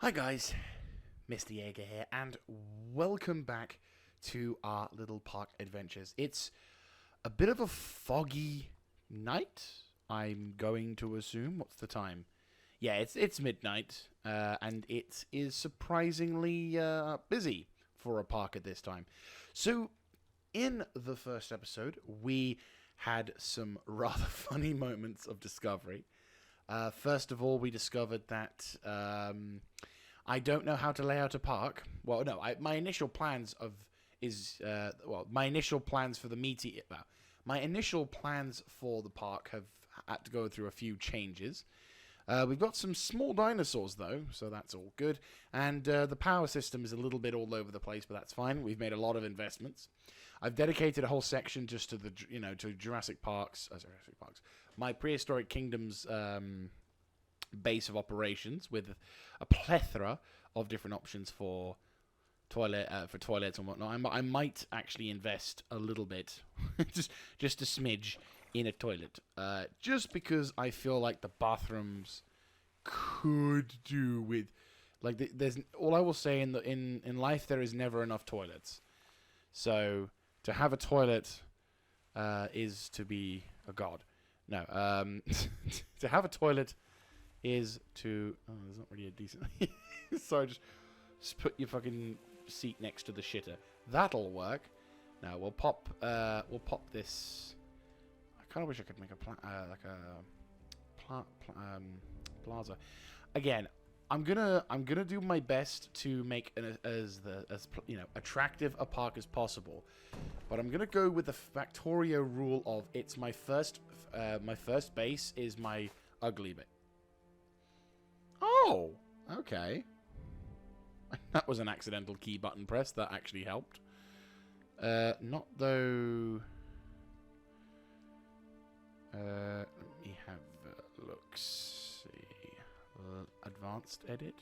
Hi guys, Mr. Jaeger here, and welcome back to our little park adventures. It's a bit of a foggy night, I'm going to assume. What's the time? Yeah, it's midnight, and it is surprisingly busy for a park at this time. So, in the first episode, we had some rather funny moments of discovery. First of all, we discovered that I don't know how to lay out a park. Well, no, my initial plans my initial plans for the my initial plans for the park have had to go through a few changes. We've got some small dinosaurs though, so that's all good. And the power system is a little bit all over the place, but that's fine. We've made a lot of investments. I've dedicated a whole section just to to Jurassic Parks. My Prehistoric Kingdoms base of operations with a plethora of different options for toilets and whatnot. I might actually invest a little bit, just a smidge, in a toilet, just because I feel like the bathrooms could do with there's all I will say in life there is never enough toilets. So to have a toilet is to be a god. No, to have a toilet is to... Oh, there's not really a decent... So just put your fucking seat next to the shitter. That'll work. Now, we'll pop this... I kind of wish I could make a plaza. Again, I'm gonna do my best to make as attractive a park as possible, but I'm gonna go with the Factorio rule of it's my first base is my ugly bit. Oh, okay. That was an accidental key button press. That actually helped. Not though. Let me have a look. See. Advanced edit.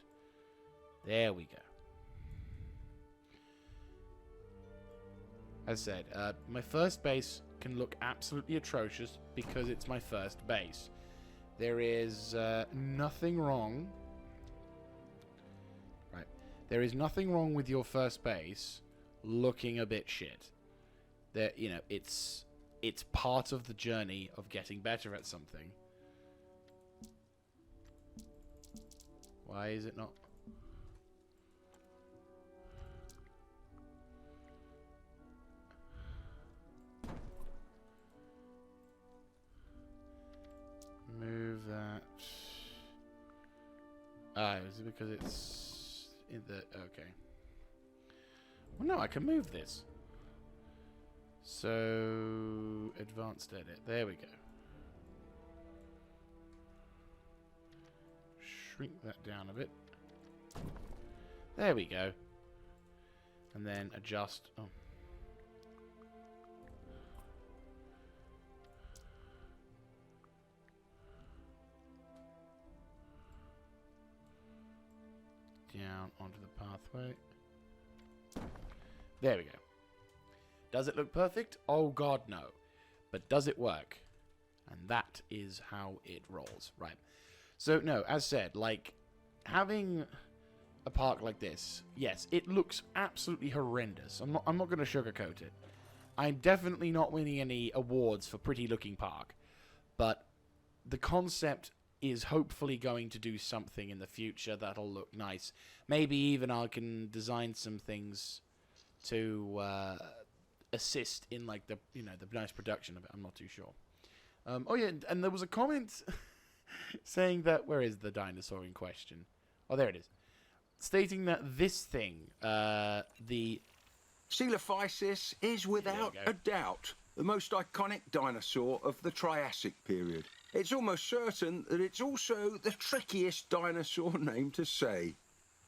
There we go. As said, my first base can look absolutely atrocious because it's my first base. There is nothing wrong. Right. There is nothing wrong with your first base looking a bit shit. It's part of the journey of getting better at something. Why is it not? Move that. Is it because it's in the... Okay. Well, no, I can move this. So, advanced edit. There we go. Shrink that down a bit. There we go. And then adjust. Oh. Down onto the pathway. There we go. Does it look perfect? Oh god, no. But does it work? And that is how it rolls. Right. So, no, as said, having a park like this, yes, it looks absolutely horrendous. I'm not going to sugarcoat it. I'm definitely not winning any awards for pretty looking park. But the concept is hopefully going to do something in the future that'll look nice. Maybe even I can design some things to assist in the nice production of it. I'm not too sure. Oh yeah, and there was a comment saying that where is the dinosaur in question? Oh, there it is. Stating that this thing, the Coelophysis is without a doubt the most iconic dinosaur of the Triassic period. It's almost certain that it's also the trickiest dinosaur name to say.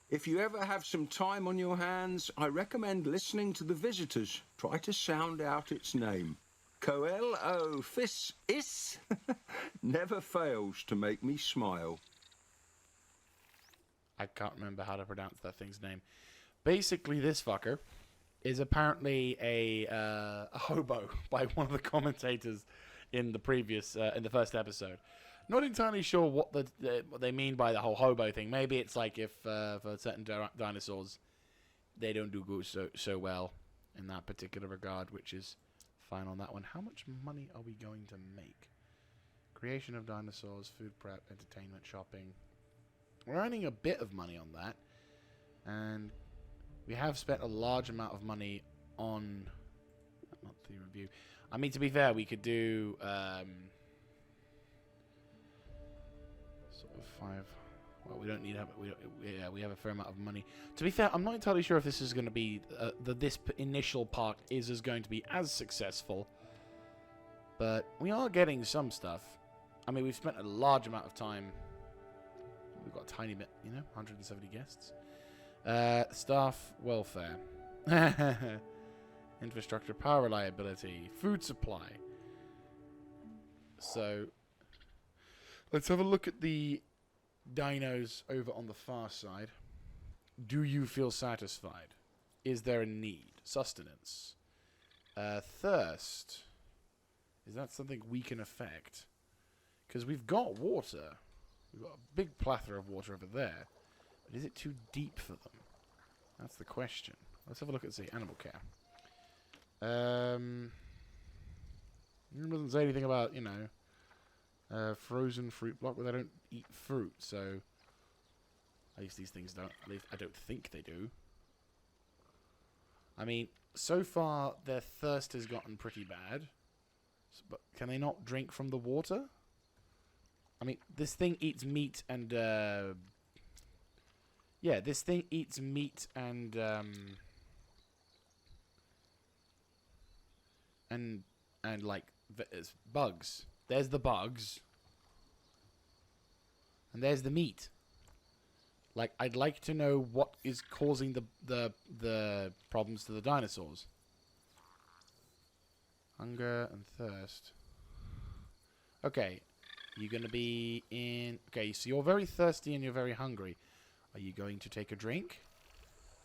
If you ever have some time on your hands, I recommend listening to the visitors try to sound out its name. Coelophysis never fails to make me smile. I can't remember how to pronounce that thing's name. Basically, this fucker is apparently a hobo by one of the commentators in the previous in the first episode. Not entirely sure what what they mean by the whole hobo thing. Maybe it's like if for certain dinosaurs, they don't do good so well in that particular regard, which is fine on that one. How much money are we going to make? Creation of dinosaurs, food prep, entertainment, shopping. We're earning a bit of money on that, and we have spent a large amount of money on monthly review. I mean, to be fair, we could do sort of 5. Well, we don't need we have a fair amount of money. To be fair, I'm not entirely sure if this is going to be this initial park is going to be as successful, but we are getting some stuff. I mean, we've spent a large amount of time. We've got a tiny bit, 170 guests. Staff welfare, infrastructure, power reliability, food supply. So let's have a look at the dinos over on the far side. Do you feel satisfied? Is there a need? Sustenance. Thirst. Is that something we can affect? Because we've got water. We've got a big plethora of water over there. But is it too deep for them? That's the question. Let's have a look at, say, animal care. It doesn't say anything about, frozen fruit block, but they don't eat fruit, so at least these things don't. At least I don't think they do. I mean, so far their thirst has gotten pretty bad, but can they not drink from the water? I mean, this thing eats meat and yeah, this thing eats meat and like bugs. There's the bugs. And there's the meat. Like, I'd like to know what is causing the problems to the dinosaurs. Hunger and thirst. Okay. You're going to be in... Okay, so you're very thirsty and you're very hungry. Are you going to take a drink?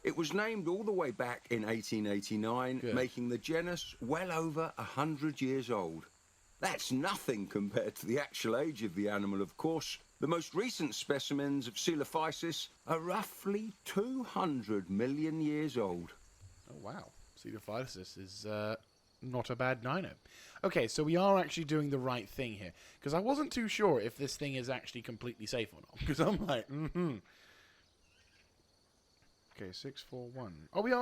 It was named all the way back in 1889, Good. Making the genus well over 100 years old. That's nothing compared to the actual age of the animal, of course. The most recent specimens of Coelophysis are roughly 200 million years old. Oh, wow. Coelophysis is not a bad dino. Okay, so we are actually doing the right thing here. Because I wasn't too sure if this thing is actually completely safe or not. Because I'm like, Okay, 641. Oh, we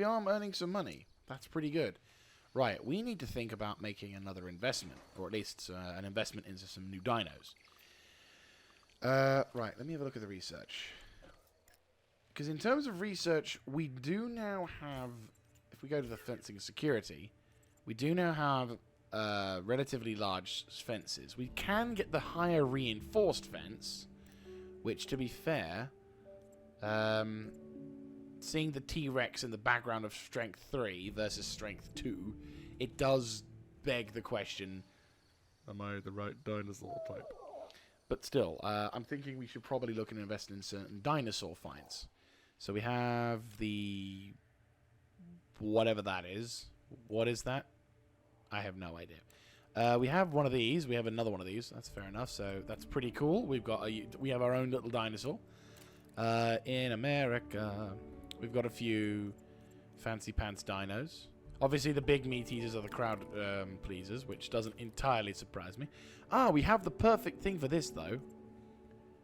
are earning some money. That's pretty good. Right, we need to think about making another investment, or at least an investment into some new dinos. Right, let me have a look at the research. Because in terms of research, we do now have, if we go to the fencing and security, we do now have relatively large fences. We can get the higher reinforced fence, which, to be fair, seeing the T-Rex in the background of Strength 3 versus Strength 2, it does beg the question, am I the right dinosaur type? But still, I'm thinking we should probably look and invest in certain dinosaur finds. So we have the... whatever that is. What is that? I have no idea. We have one of these. We have another one of these. That's fair enough. So that's pretty cool. We have our own little dinosaur. In America, we've got a few fancy pants dinos. Obviously, the big meat eaters are the crowd pleasers, which doesn't entirely surprise me. Ah, we have the perfect thing for this, though.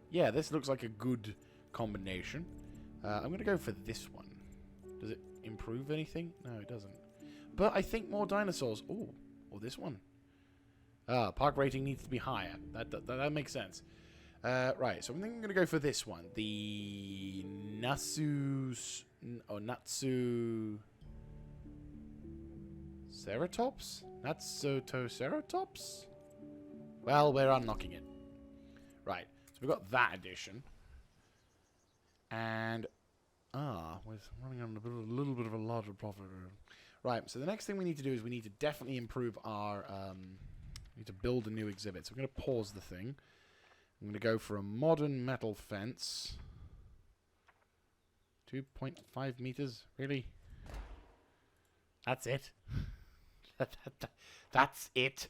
Yeah, this looks like a good combination. I'm going to go for this one. Does it improve anything? No, it doesn't. But I think more dinosaurs. Oh, or this one. Park rating needs to be higher. That makes sense. Right, so I'm going to go for this one. The Natsu... Ceratops? Natsotoceratops? Well, we're unlocking it. Right, so we've got that edition. And... we're running on a little bit of a larger profit. Right, so the next thing we need to do is we need to definitely improve our... we need to build a new exhibit. So I'm going to pause the thing. I'm going to go for a modern metal fence. 2.5 meters? Really? That's it? That's it?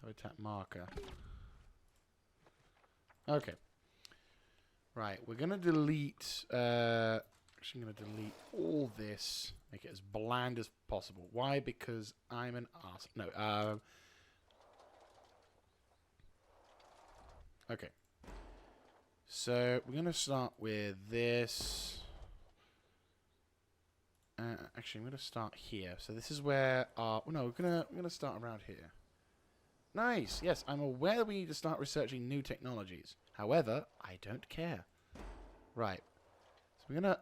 Habitat marker. Okay. Right, we're going to delete... actually, I'm going to delete all this. Make it as bland as possible. Why? Because I'm an arse. No, okay. So, we're going to start with this. Actually, I'm going to start here. So, this is where our... Oh, no, we're going to start around here. Nice. Yes, I'm aware that we need to start researching new technologies. However, I don't care. Right. So we're gonna...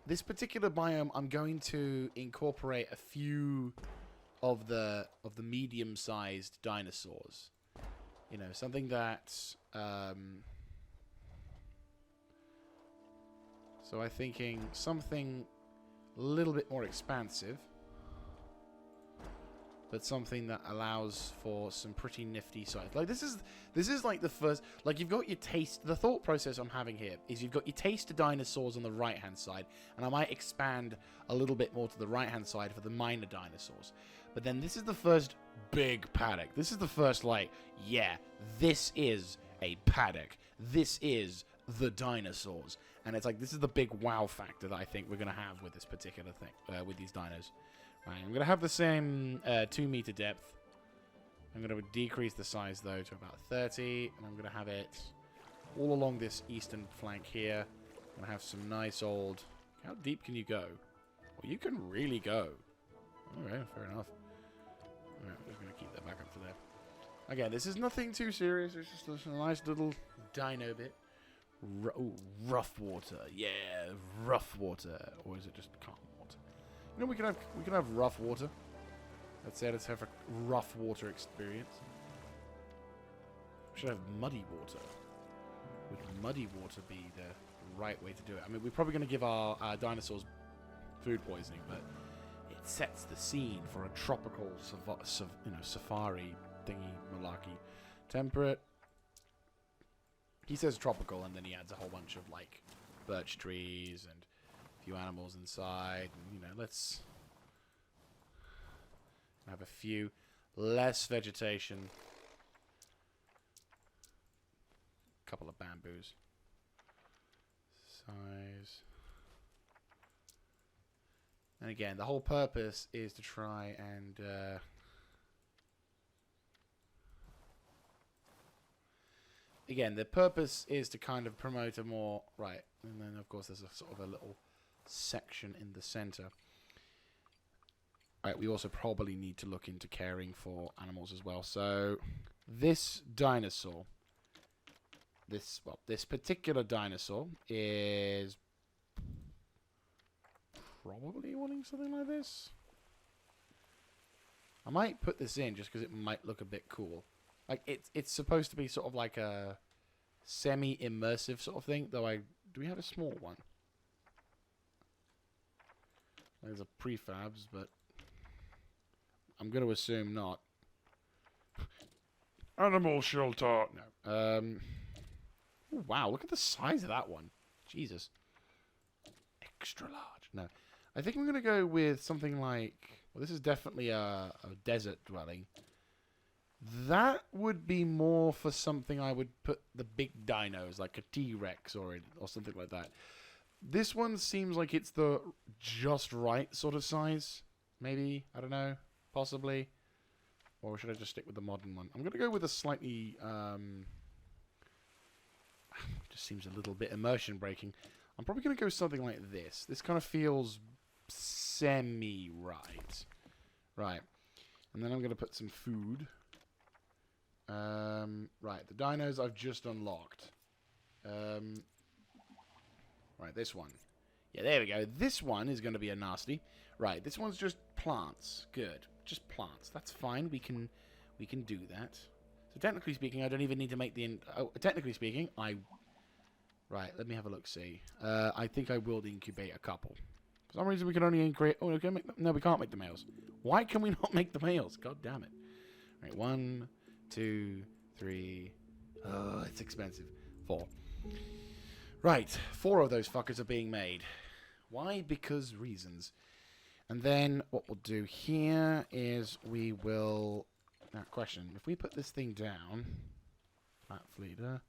This particular biome, I'm going to incorporate a few of the medium-sized dinosaurs. You know, something that... So I'm thinking something a little bit more expansive. But something that allows for some pretty nifty size. Like this is like the first, like you've got your taste. The thought process I'm having here is you've got your taste of dinosaurs on the right hand side, and I might expand a little bit more to the right hand side for the minor dinosaurs. But then this is the first big paddock. This is the first like, yeah, this is a paddock. This is the dinosaurs, and it's like this is the big wow factor that I think we're gonna have with this particular thing with these dinos. Right, I'm going to have the same 2 meter depth. I'm going to decrease the size, though, to about 30. And I'm going to have it all along this eastern flank here. I'm going to have some nice old... How deep can you go? Well, you can really go. Alright, fair enough. Alright, I'm just going to keep that back up to there. Again, this is nothing too serious. It's just a nice little dino bit. Rough water. Yeah, rough water. Or is it just calm water? You know, we can have rough water. Let's say let's have a rough water experience. We should have muddy water. Would muddy water be the right way to do it? I mean, we're probably going to give our dinosaurs food poisoning, but it sets the scene for a tropical, safari thingy malarkey. Temperate. He says tropical, and then he adds a whole bunch of like birch trees and few animals inside, and, you know, let's have a few less vegetation, a couple of bamboos, size, and again the whole purpose is to try and again the purpose is to kind of promote a more right, and then of course there's a sort of a little section in the center. Right, we also probably need to look into caring for animals as well. So this dinosaur, this particular dinosaur is probably wanting something like this. I might put this in just because it might look a bit cool. Like it's supposed to be sort of like a semi-immersive sort of thing. Though do we have a small one? There's a prefabs, but I'm going to assume not. Animal shelter. No. Oh, wow, look at the size of that one. Jesus. Extra large. No. I think I'm going to go with something like... Well, this is definitely a desert dwelling. That would be more for something I would put the big dinos, like a T-Rex or something like that. This one seems like it's the just right sort of size. Maybe. I don't know. Possibly. Or should I just stick with the modern one? I'm going to go with a slightly... just seems a little bit immersion breaking. I'm probably going to go something like this. This kind of feels semi-right. Right. And then I'm going to put some food. Right. The dinos I've just unlocked. Right, this one. Yeah, there we go. This one is going to be a nasty. Right, this one's just plants. Good. Just plants. That's fine. We can do that. So technically speaking, I don't even need to make the... technically speaking, Right, let me have a look-see. I think I will incubate a couple. For some reason, we can only incubate... Oh, no, we can't make the males. Why can we not make the males? God damn it. Right, 1, 2, 3... Oh, it's expensive. 4. Right, 4 of those fuckers are being made. Why? Because reasons. And then what we'll do here is we will Now, question. If we put this thing down... Flat fleeter...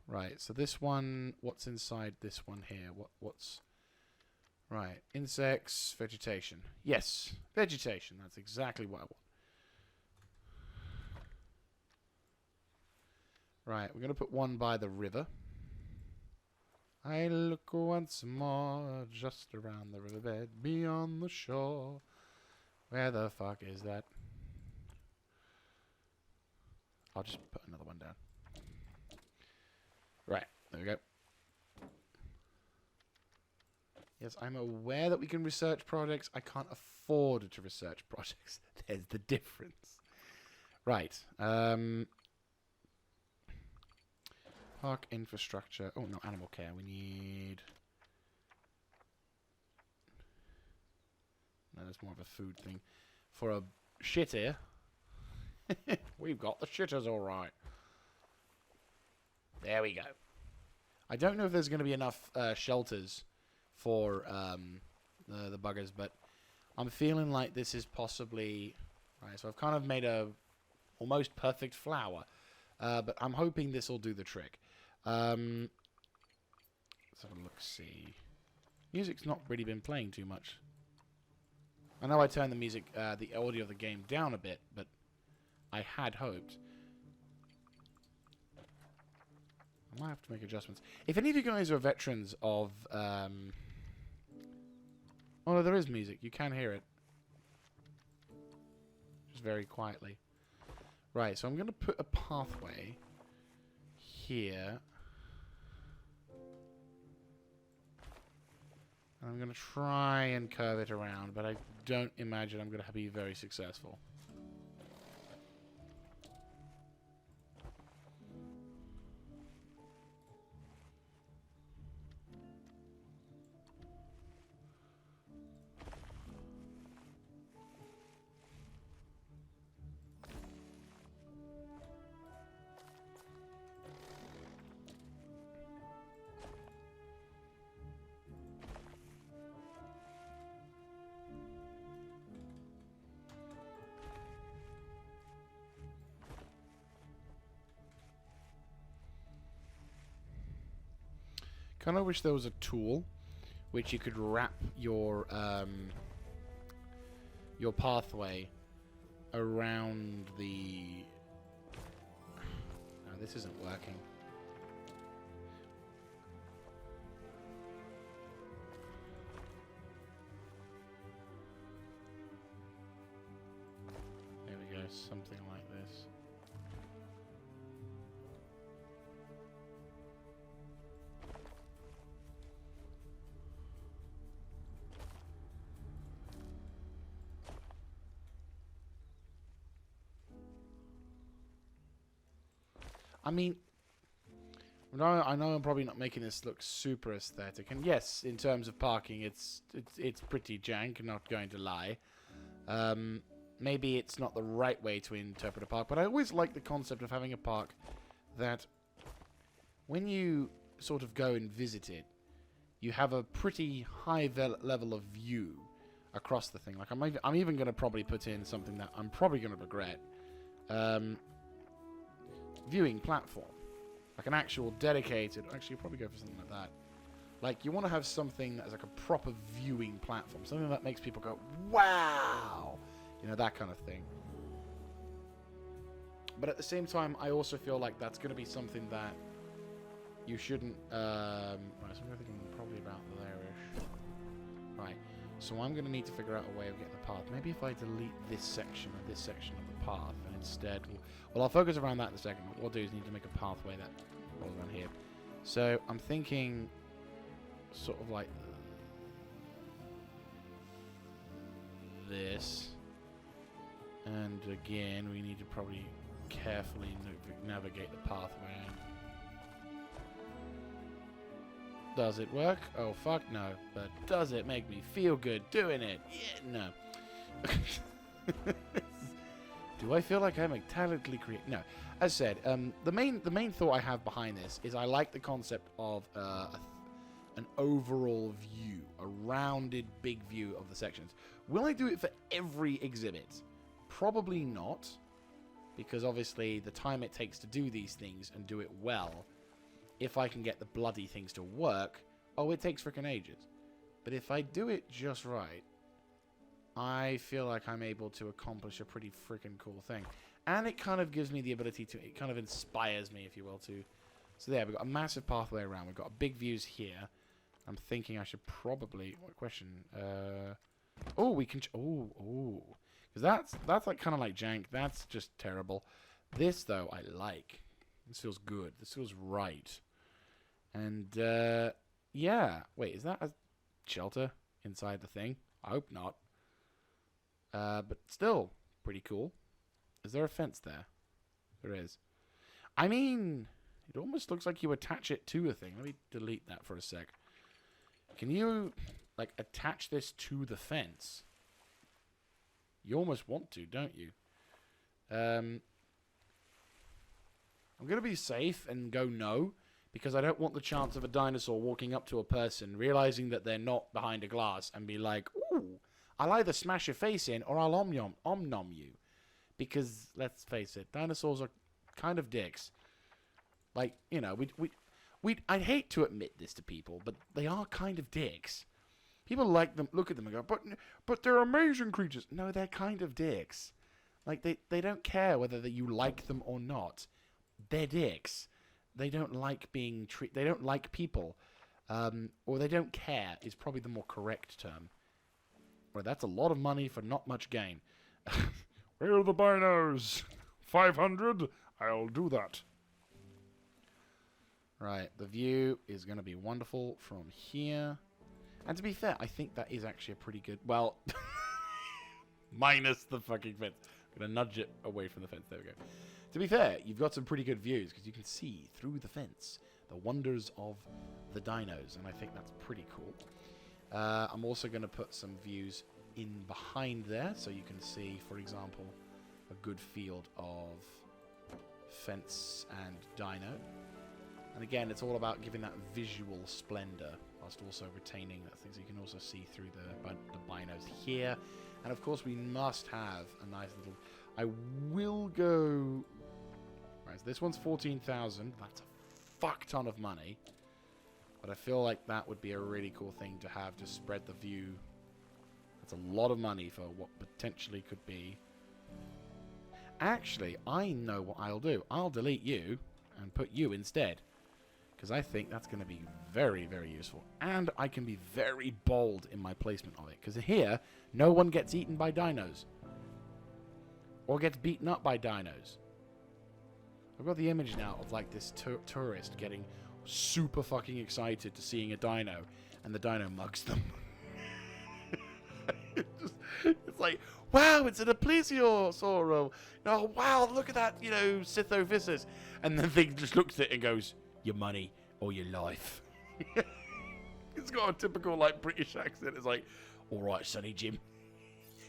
Right, so this one... What's inside this one here? What's... Right, insects, vegetation. Yes, vegetation. That's exactly what I want. Right, we're going to put one by the river. I look once more just around the riverbed, beyond the shore. Where the fuck is that? I'll just put another one down. Right, there we go. Yes, I'm aware that we can research projects. I can't afford to research projects. There's the difference. Right. Park infrastructure. Oh, no, animal care. We need... No, that's more of a food thing. For a shitter, we've got the shitters all right. There we go. I don't know if there's going to be enough shelters for the buggers, but I'm feeling like this is possibly... Right, so I've kind of made a almost perfect flower, but I'm hoping this will do the trick. Let's have a look-see. Music's not really been playing too much. I know I turned the music, the audio of the game down a bit, but I had hoped. I might have to make adjustments. If any of you guys are veterans of... Oh, no, there is music. You can hear it. Just very quietly. Right, so I'm going to put a pathway here. I'm going to try and curve it around, but I don't imagine I'm going to be very successful. Kind of wish there was a tool which you could wrap your pathway around the... No, this isn't working. There we go, something like this. I mean, I know I'm probably not making this look super aesthetic, and yes, in terms of parking, it's pretty jank, not going to lie. Maybe it's not the right way to interpret a park, but I always like the concept of having a park that, when you sort of go and visit it, you have a pretty high level of view across the thing. Like I'm even going to probably put in something that I'm probably going to regret. Viewing platform, like an actual dedicated... Actually, you'll probably go for something like that. Like, you want to have something that's like a proper viewing platform, something that makes people go, wow, you know, that kind of thing. But at the same time, I also feel like that's going to be something that you shouldn't... right, so I'm thinking probably about there-ish. Right, so I'm going to need to figure out a way of getting the path. Maybe if I delete this section of the path, and instead... Well, I'll focus around that in a second. What we'll do is need to make a pathway that rolls around here. So, I'm thinking sort of like this. And again, we need to probably carefully navigate the pathway. Does it work? Oh, fuck no. But does it make me feel good doing it? Yeah, no. Do I feel like I'm mechanically creative? No. As said, the main thought I have behind this is I like the concept of an overall view, a rounded big view of the sections. Will I do it for every exhibit? Probably not. Because obviously the time it takes to do these things and do it well, if I can get the bloody things to work, oh, it takes freaking ages. But if I do it just right, I feel like I'm able to accomplish a pretty freaking cool thing. And it kind of gives me the ability to, it kind of inspires me, if you will, to... So there, we've got a massive pathway around. We've got big views here. I'm thinking I should probably... What question? Oh, we can... Oh. Because that's like kind of like jank. That's just terrible. This, though, I like. This feels good. This feels right. And, yeah. Wait, is that a shelter inside the thing? I hope not. But still, pretty cool. Is there a fence there? There is. I mean, it almost looks like you attach it to a thing. Let me delete that for a sec. Can you, like, attach this to the fence? You almost want to, don't you? I'm going to be safe and go no, because I don't want the chance of a dinosaur walking up to a person, realizing that they're not behind a glass, and be like, ooh, I'll either smash your face in, or I'll om-nom you. Because, let's face it, dinosaurs are kind of dicks. Like, you know, I'd hate to admit this to people, but they are kind of dicks. People like them, look at them and go, but they're amazing creatures. No, they're kind of dicks. Like, they don't care whether you like them or not. They're dicks. They don't like being they don't like people. Or they don't care is probably the more correct term. Well, that's a lot of money for not much gain. Where are the binos? 500? I'll do that. Right, the view is going to be wonderful from here. And to be fair, I think that is actually a pretty good... Well, minus the fucking fence. I'm going to nudge it away from the fence. There we go. To be fair, you've got some pretty good views, because you can see through the fence the wonders of the dinos, and I think that's pretty cool. I'm also going to put some views in behind there, so you can see, for example, a good field of fence and dino. And again, it's all about giving that visual splendor, whilst also retaining that thing. So you can also see through the binos here. And of course, we must have a nice little... I will go... Right, so this one's 14,000. That's a fuck ton of money. But I feel like that would be a really cool thing to have to spread the view. That's a lot of money for what potentially could be. Actually, I know what I'll do. I'll delete you and put you instead. Because I think that's going to be very, very useful. And I can be very bold in my placement of it. Because here, no one gets eaten by dinos. Or gets beaten up by dinos. I've got the image now of like this tourist getting super fucking excited to seeing a dino. And the dino mugs them. It's like, wow, it's an plesiosaur. Oh, wow, look at that, you know, Scythophysis. And the thing just looks at it and goes, your money or your life. It's got a typical, like, British accent. It's like, all right, Sonny Jim,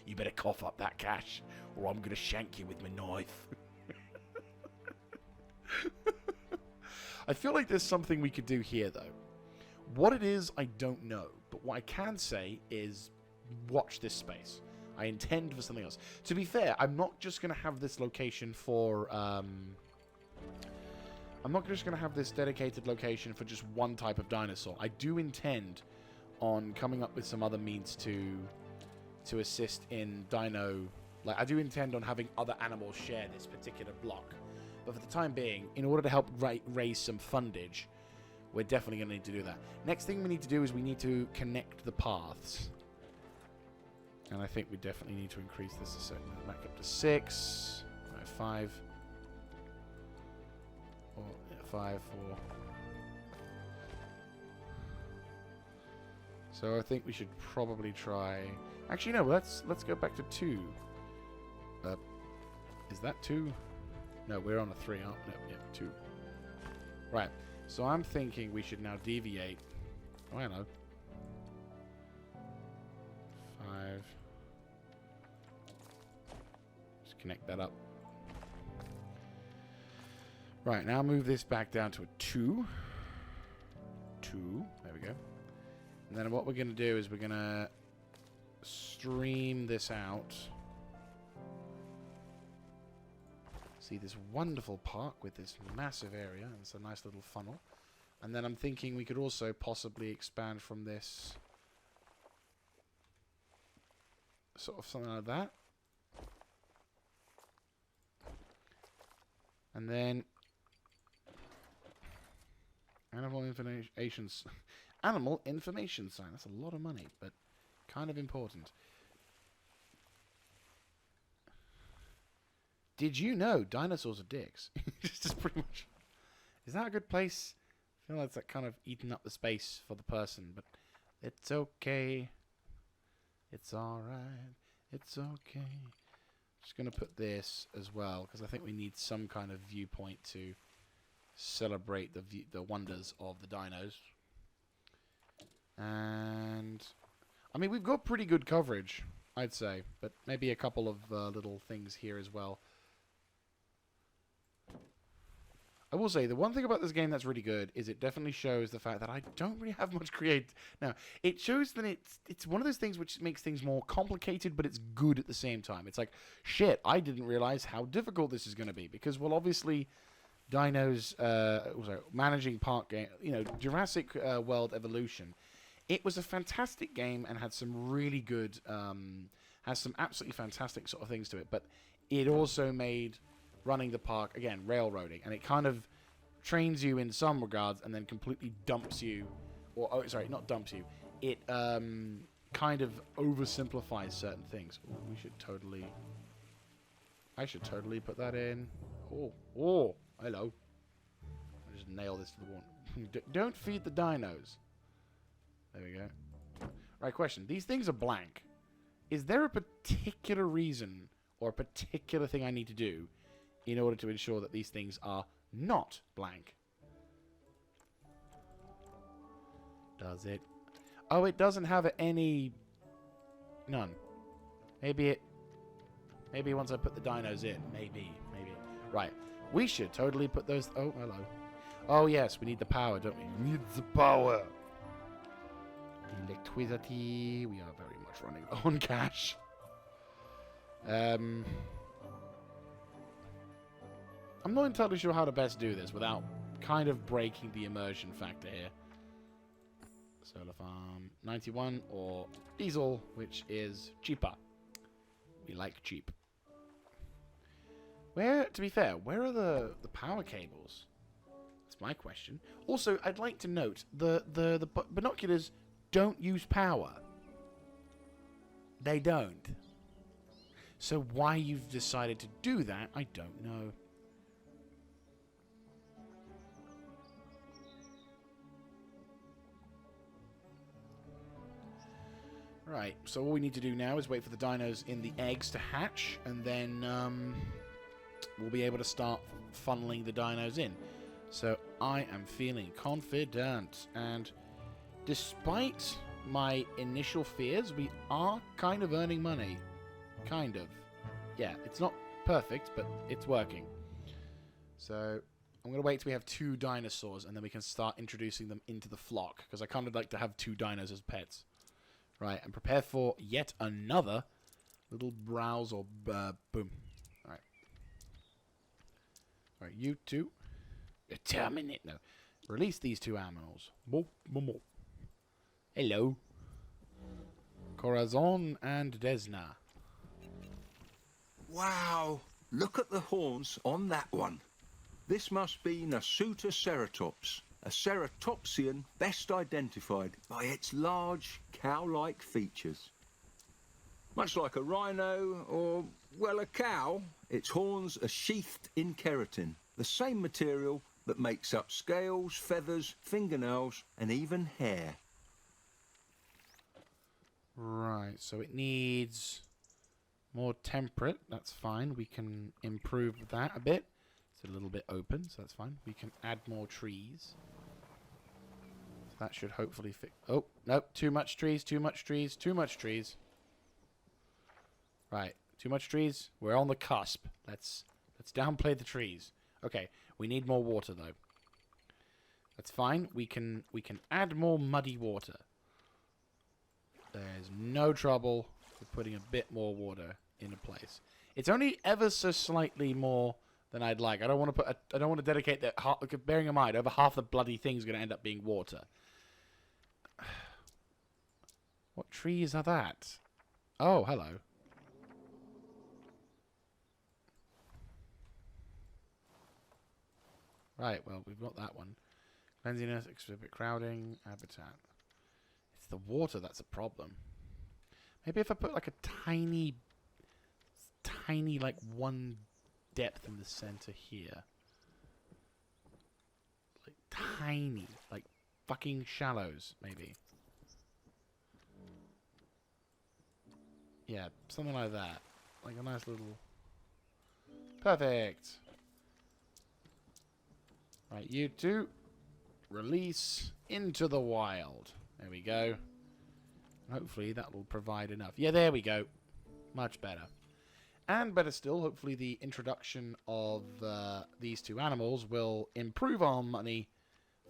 you better cough up that cash or I'm going to shank you with my knife. I feel like there's something we could do here, though. What it is, I don't know. But what I can say is watch this space. I intend for something else. To be fair, I'm not just going to have this location for... I'm not just going to have this dedicated location for just one type of dinosaur. I do intend on coming up with some other means to assist in dino... Like, I do intend on having other animals share this particular block. But for the time being, in order to help raise some fundage, we're definitely going to need to do that. Next thing we need to do is we need to connect the paths. And I think we definitely need to increase this a second. Back up to 6. Right, 5. 4, yeah, 5, 4. So I think we should probably try... Actually, no, let's go back to 2. Is that 2? No, we're on a 3, aren't we? No, yeah, 2. Right. So I'm thinking we should now deviate. Oh, I know. 5. Just connect that up. Right, now move this back down to a 2. 2. There we go. And then what we're going to do is we're going to stream this out. See this wonderful park with this massive area, and it's a nice little funnel. And then I'm thinking we could also possibly expand from this, sort of something like that. And then animal information sign. That's a lot of money, but kind of important. Did you know dinosaurs are dicks? It's just pretty much. Is that a good place? I feel like it's like kind of eating up the space for the person, but it's okay. It's alright. It's okay. Just going to put this as well, because I think we need some kind of viewpoint to celebrate the wonders of the dinos. And I mean, we've got pretty good coverage, I'd say, but maybe a couple of little things here as well. I will say, the one thing about this game that's really good is it definitely shows the fact that I don't really have much Now, it shows that it's one of those things which makes things more complicated, but it's good at the same time. It's like, shit, I didn't realize how difficult this is going to be. Because, well, obviously, Dinos, managing park game, Jurassic World Evolution, it was a fantastic game and had some really good, has some absolutely fantastic sort of things to it. But it also made running the park, again, railroading, and it kind of trains you in some regards and then completely dumps you, not dumps you, it kind of oversimplifies certain things. Ooh, I should totally put that in. Oh, hello. I just nail this to the wall. Don't feed the dinos. There we go. Right, question. These things are blank. Is there a particular reason or a particular thing I need to do in order to ensure that these things are not blank? Does it? Oh, it doesn't have any... None. Maybe once I put the dinos in. Maybe. Right. We should totally put those... Oh, hello. Oh, yes. We need the power, don't we? Need the power. Electricity. We are very much running on cash. I'm not entirely sure how to best do this without kind of breaking the immersion factor here. Solar farm 91 or diesel, which is cheaper. We like cheap. To be fair, where are the power cables? That's my question. Also, I'd like to note the binoculars don't use power. They don't. So why you've decided to do that, I don't know. Right, so all we need to do now is wait for the dinos in the eggs to hatch, and then we'll be able to start funneling the dinos in. So I am feeling confident, and despite my initial fears, we are kind of earning money. Kind of. Yeah, it's not perfect, but it's working. So I'm going to wait till we have 2 dinosaurs, and then we can start introducing them into the flock, because I kind of like to have 2 dinos as pets. Right, and prepare for yet another little browse or boom. Alright. Alright, you 2. Terminate. No. Release these 2 animals. Hello. Corazon and Desna. Wow! Look at the horns on that one. This must be Nasutoceratops, a ceratopsian best identified by its large cow-like features. Much like a rhino or, well, a cow, its horns are sheathed in keratin, the same material that makes up scales, feathers, fingernails, and even hair. Right, so it needs more temperate. That's fine. We can improve that a bit. It's a little bit open, so that's fine. We can add more trees. So that should hopefully fix... Oh, no. Too much trees, too much trees, too much trees. Right. Too much trees. We're on the cusp. Let's downplay the trees. Okay. We need more water, though. That's fine. We can add more muddy water. There's no trouble with putting a bit more water into place. It's only ever so slightly more than I'd like. I don't want to I don't want to dedicate that. Bearing in mind, over half the bloody thing's going to end up being water. What trees are that? Oh, hello. Right, well, we've got that one. Cleanliness, exhibit crowding, habitat. It's the water that's a problem. Maybe if I put like a tiny, like one depth in the center here. Like tiny, like fucking shallows, maybe. Yeah, something like that. Like a nice little... Perfect! Right, you two. Release into the wild. There we go. Hopefully that will provide enough. Yeah, there we go. Much better. And better still, hopefully the introduction of these two animals will improve our money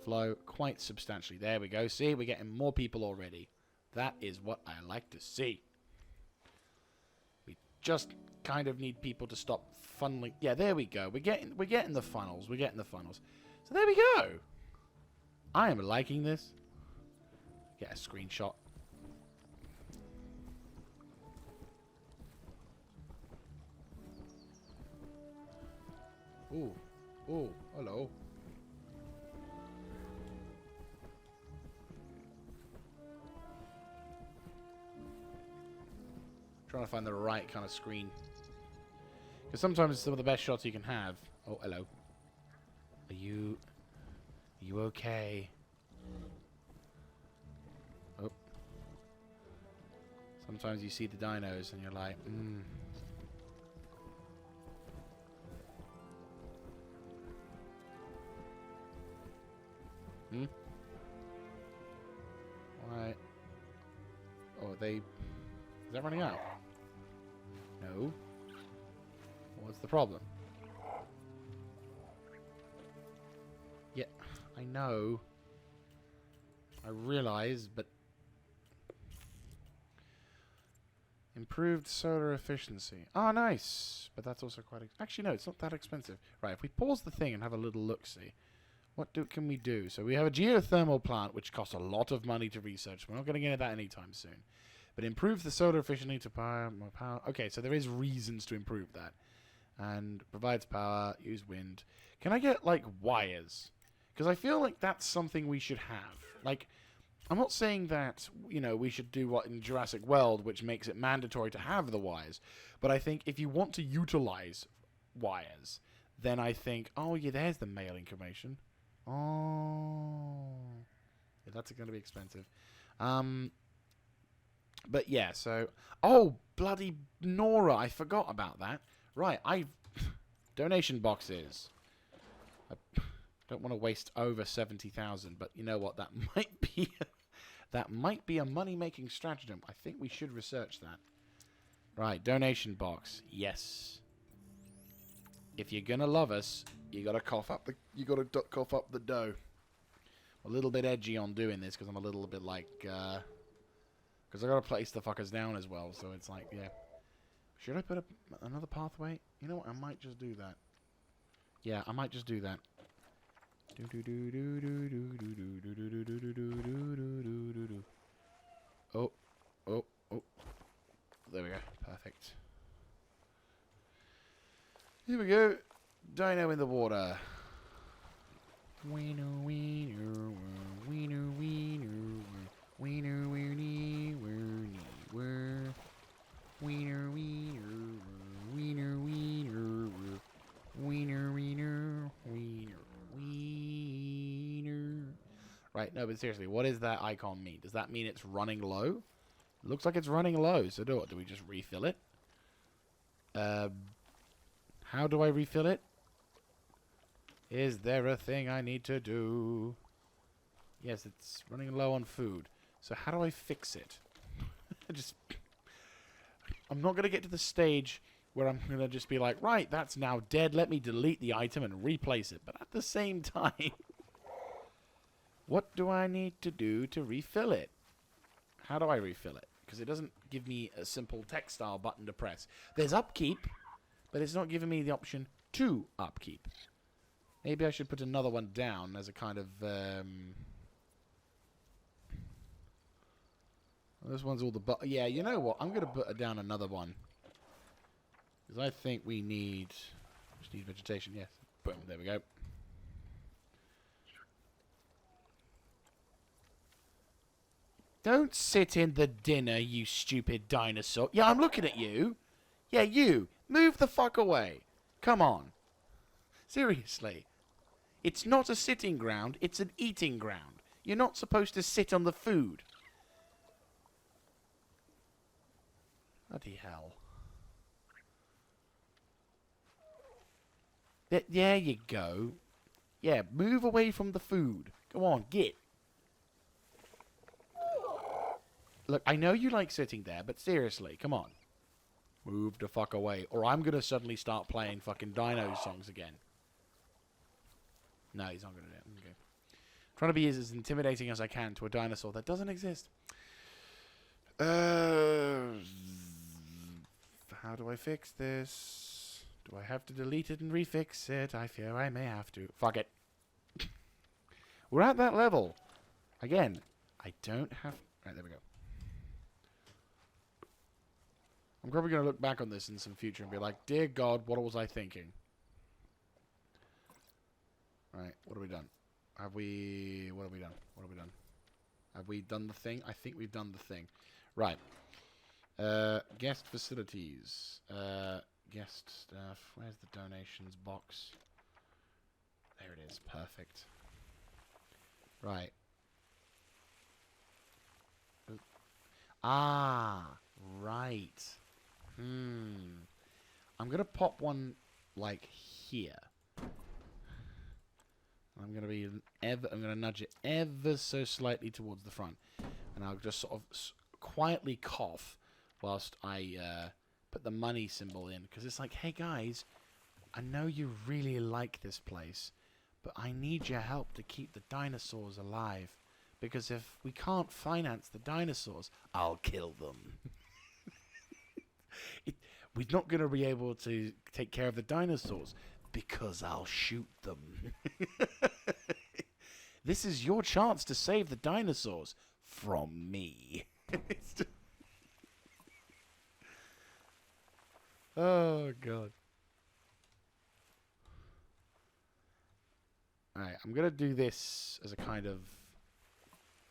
flow quite substantially. There we go. See, we're getting more people already. That is what I like to see. We just kind of need people to stop funneling. Yeah, there we go. We're getting the funnels. We're getting the funnels. So there we go. I am liking this. Get a screenshot. Ooh. Ooh. Hello. Trying to find the right kind of screen. Because sometimes some of the best shots you can have... Oh, hello. Are you okay? Oh. Sometimes you see the dinos and you're like, Why? Oh, is that running out? No. What's the problem? Yeah, I know. I realize, but... Improved solar efficiency. Oh, nice! But that's also quite... Actually, no, it's not that expensive. Right, if we pause the thing and have a little look-see, what can we do? So we have a geothermal plant, which costs a lot of money to research. We're not going to get into that anytime soon. But improve the solar efficiency to power more power. Okay, so there is reasons to improve that. And provides power, use wind. Can I get, like, wires? Because I feel like that's something we should have. Like, I'm not saying that, you know, we should do what in Jurassic World, which makes it mandatory to have the wires. But I think if you want to utilize wires, then I think, oh, yeah, there's the mail information. Oh. Yeah, that's going to be expensive. But yeah, so... Oh, bloody Nora, I forgot about that. Right, donation boxes. I don't want to waste over 70,000, but you know what? That might be... that might be a money-making stratagem. I think we should research that. Right, donation box. Yes. If you're gonna love us, you gotta cough up the dough. I'm a little bit edgy on doing this because I'm a little bit like, because I gotta place the fuckers down as well. So it's like, yeah. Should I put another pathway? You know what? I might just do that. Yeah, I might just do that. Oh, oh, oh. There we go. Perfect. Here we go. Dino in the water. Wiener, wiener, wiener, wiener, wiener, weenie, weenie, wiener, wiener, wiener, wiener, wiener, wiener, wiener, wiener, wiener. Right, no, but seriously, what does that icon mean? Does that mean it's running low? It looks like it's running low, so do we just refill it? How do I refill it? Is there a thing I need to do? Yes, it's running low on food. So how do I fix it? I'm not going to get to the stage where I'm going to just be like, right, that's now dead. Let me delete the item and replace it. But at the same time, what do I need to do to refill it? How do I refill it? Because it doesn't give me a simple textile button to press. There's upkeep, but it's not giving me the option 2 upkeep. Maybe I should put another one down as a kind of... this one's all the... yeah, you know what? I'm going to put down another one. Because I think we need... just need vegetation, yes. Boom, there we go. Don't sit in the dinner, you stupid dinosaur. Yeah, I'm looking at you. Yeah, you. Move the fuck away. Come on. Seriously. It's not a sitting ground, it's an eating ground. You're not supposed to sit on the food. Bloody hell. There you go. Yeah, move away from the food. Go on, get. Look, I know you like sitting there, but seriously, come on. Move the fuck away, or I'm gonna suddenly start playing fucking Dino songs again. No, he's not gonna do it. Okay. Trying to be as intimidating as I can to a dinosaur that doesn't exist. How do I fix this? Do I have to delete it and refix it? I fear I may have to. Fuck it. We're at that level. Again, I don't have... Right, there we go. I'm probably going to look back on this in some future and be like, dear God, what was I thinking? Right, what have we done? Have we... What have we done? What have we done? Have we done the thing? I think we've done the thing. Right. Guest facilities. Guest stuff. Where's the donations box? There it is. Perfect. Right. Ah, right. I'm gonna pop one like here. I'm gonna nudge it ever so slightly towards the front, and I'll just sort of quietly cough whilst I put the money symbol in, because it's like, hey guys, I know you really like this place, but I need your help to keep the dinosaurs alive, because if we can't finance the dinosaurs, I'll kill them. We're not going to be able to take care of the dinosaurs, because I'll shoot them. This is your chance to save the dinosaurs from me. Oh, God. Alright, I'm going to do this as a kind of...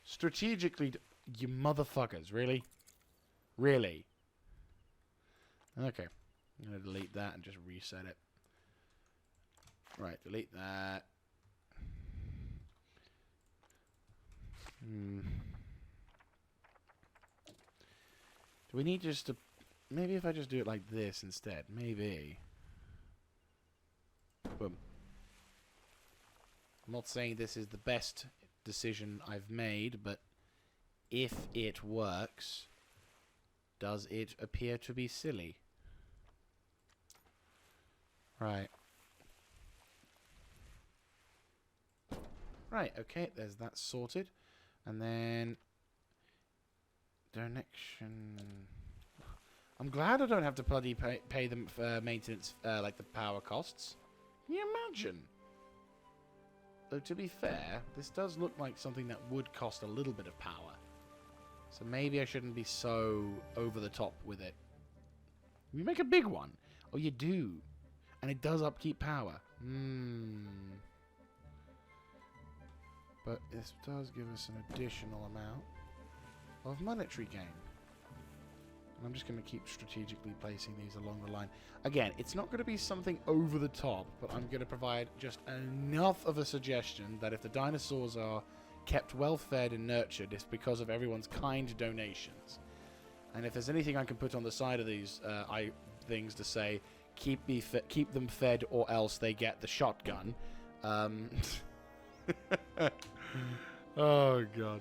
strategically... You motherfuckers, really? Really? Okay. I'm going to delete that and just reset it. Right, delete that. Do we need just to... Maybe if I just do it like this instead. Maybe. Boom. I'm not saying this is the best decision I've made, but if it works, does it appear to be silly? Right. Right, okay, there's that sorted. And then... donation... I'm glad I don't have to bloody pay them for maintenance, like the power costs. Can you imagine? Though, to be fair, this does look like something that would cost a little bit of power. So maybe I shouldn't be so over the top with it. You make a big one. Oh, you do. And it does upkeep power. But this does give us an additional amount of monetary gain. And I'm just going to keep strategically placing these along the line. Again, it's not going to be something over the top, but I'm going to provide just enough of a suggestion that if the dinosaurs are kept well fed and nurtured, it's because of everyone's kind donations. And if there's anything I can put on the side of these things to say, keep them fed or else they get the shotgun. Oh, God.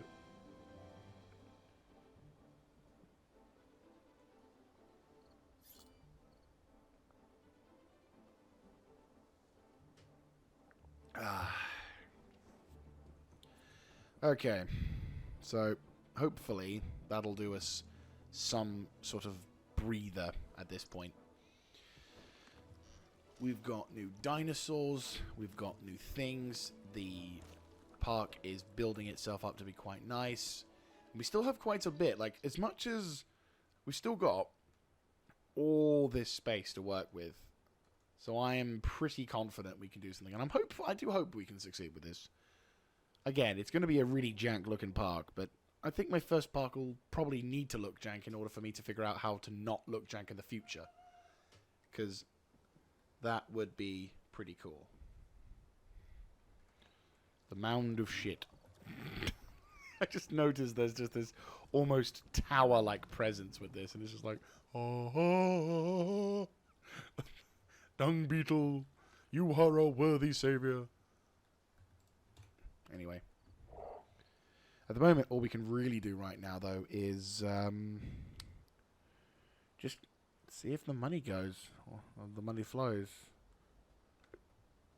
Okay, so hopefully that'll do us some sort of breather at this point. We've got new dinosaurs. We've got new things. The park is building itself up to be quite nice. We still have quite a bit. Like, as much as we've still got all this space to work with. So I am pretty confident we can do something. And I do hope we can succeed with this. Again, it's going to be a really jank-looking park, but I think my first park will probably need to look jank in order for me to figure out how to not look jank in the future. Because that would be pretty cool. The mound of shit. I just noticed there's just this almost tower-like presence with this, and it's just like, oh, dung beetle, you are a worthy savior. Anyway. At the moment, all we can really do right now, though, is just see if the money goes, or the money flows.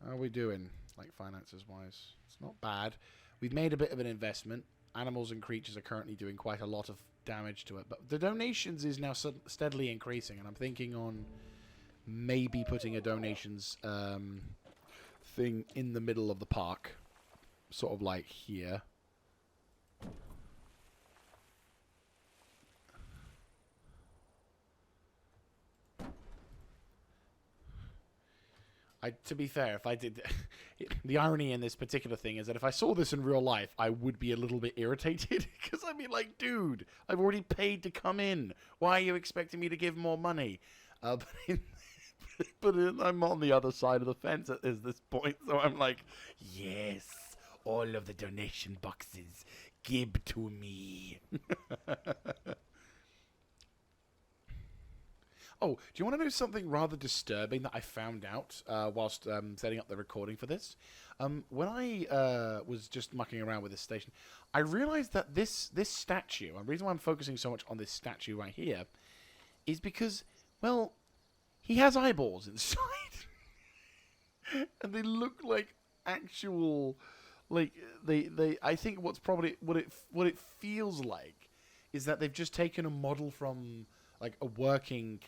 How are we doing, like, finances-wise? It's not bad. We've made a bit of an investment. Animals and creatures are currently doing quite a lot of damage to it. But the donations is now steadily increasing, and I'm thinking on maybe putting a donations thing in the middle of the park. Sort of like here. To be fair, if I did... the irony in this particular thing is that if I saw this in real life, I would be a little bit irritated. Because I'd be like, dude, I've already paid to come in. Why are you expecting me to give more money? But I'm on the other side of the fence at this point. So I'm like, yes, all of the donation boxes, give to me. Oh, do you want to know something rather disturbing that I found out whilst setting up the recording for this? When I was just mucking around with this station, I realized that this statue, and the reason why I'm focusing so much on this statue right here, is because, well, he has eyeballs inside. And they look like actual, like, I think what's probably, what it feels like is that they've just taken a model from, like, a working...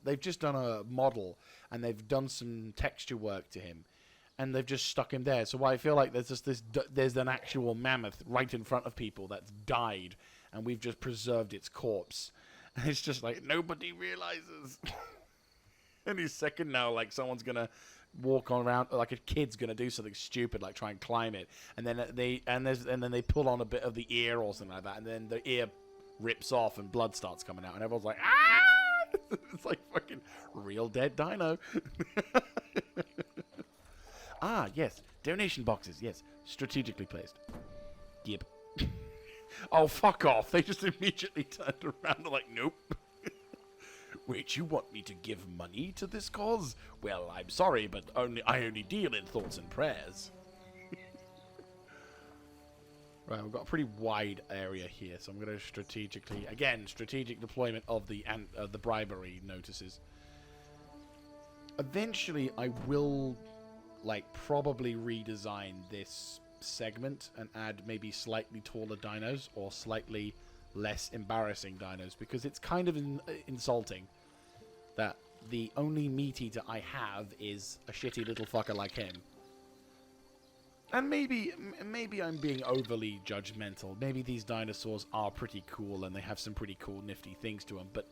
they've just done a model and they've done some texture work to him and they've just stuck him there. So I feel like there's just there's an actual mammoth right in front of people that's died and we've just preserved its corpse. And it's just like nobody realizes. Any second now, like someone's gonna walk on around, like a kid's gonna do something stupid like try and climb it, and then they pull on a bit of the ear or something like that, and then the ear rips off and blood starts coming out and everyone's like, ah! It's like fucking real dead dino. Ah, yes. Donation boxes. Yes. Strategically placed. Yep. Oh, fuck off. They just immediately turned around and like, nope. Wait, you want me to give money to this cause? Well, I'm sorry, but I only deal in thoughts and prayers. Right, we've got a pretty wide area here, so I'm going to strategically... Again, strategic deployment of the bribery notices. Eventually, I will, like, probably redesign this segment and add maybe slightly taller dinos or slightly less embarrassing dinos, because it's kind of insulting that the only meat eater I have is a shitty little fucker like him. And maybe I'm being overly judgmental. Maybe these dinosaurs are pretty cool and they have some pretty cool, nifty things to them. But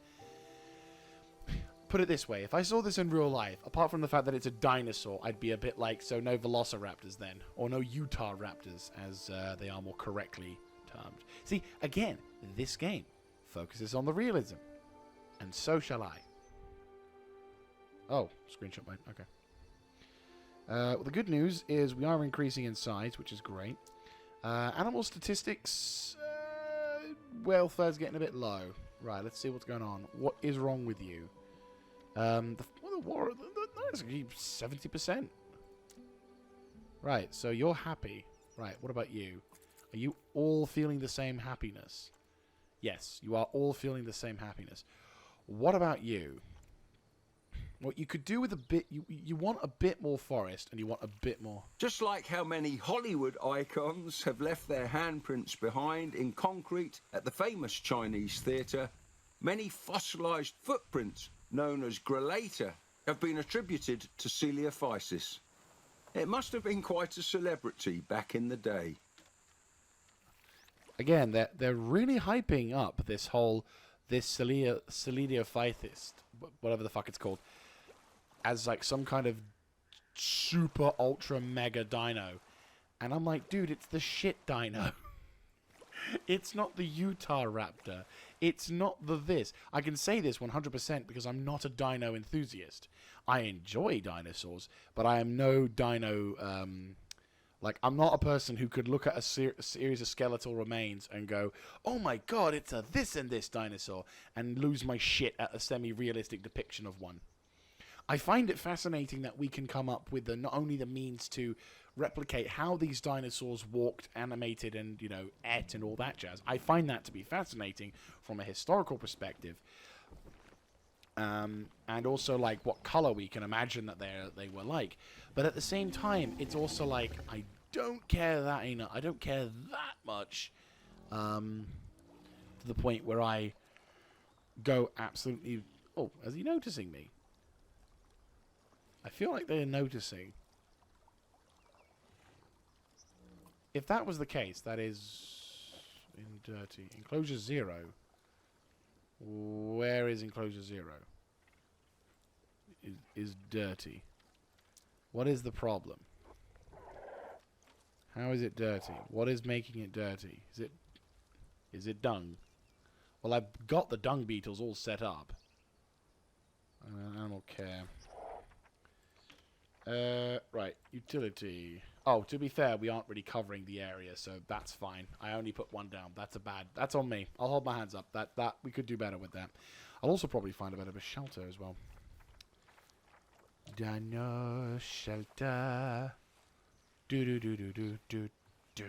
put it this way. If I saw this in real life, apart from the fact that it's a dinosaur, I'd be a bit like, so no velociraptors then. Or no Utah raptors, as they are more correctly termed. See, again, this game focuses on the realism. And so shall I. Oh, screenshot mine. Okay. Well, the good news is we are increasing in size, which is great. Animal statistics, welfare's getting a bit low. Right, let's see what's going on. What is wrong with you? That's 70%. Right, so you're happy. Right, what about you? Are you all feeling the same happiness? Yes, you are all feeling the same happiness. What about you? What you could do with a bit, you want a bit more forest and you want a bit more. Just like how many Hollywood icons have left their handprints behind in concrete at the famous Chinese theatre, many fossilised footprints known as grelata have been attributed to Coelophysis. It must have been quite a celebrity back in the day. Again, they're really hyping up this Coelophysis, whatever the fuck it's called, as like some kind of super ultra mega dino. And I'm like, dude, it's the shit dino. It's not the Utah Raptor. It's not the this. I can say this 100% because I'm not a dino enthusiast. I enjoy dinosaurs, but I am no dino... like, I'm not a person who could look at a series of skeletal remains and go, oh my god, it's a this and this dinosaur, and lose my shit at a semi-realistic depiction of one. I find it fascinating that we can come up with not only the means to replicate how these dinosaurs walked, animated, and, you know, ate and all that jazz. I find that to be fascinating from a historical perspective. And also, like, what color we can imagine that they were like. But at the same time, it's also like, I don't care that enough. I don't care that much to the point where I go absolutely... Oh, is he noticing me? I feel like they're noticing. If that was the case, that is in dirty. Enclosure 0. Where is enclosure 0? Is dirty. What is the problem? How is it dirty? What is making it dirty? Is it dung? Well, I've got the dung beetles all set up. I don't care. Right, utility. Oh, to be fair, we aren't really covering the area, so that's fine. I only put one down. That's on me. I'll hold my hands up. That we could do better with that. I'll also probably find a bit of a shelter as well. Dino shelter. Do do do do do do do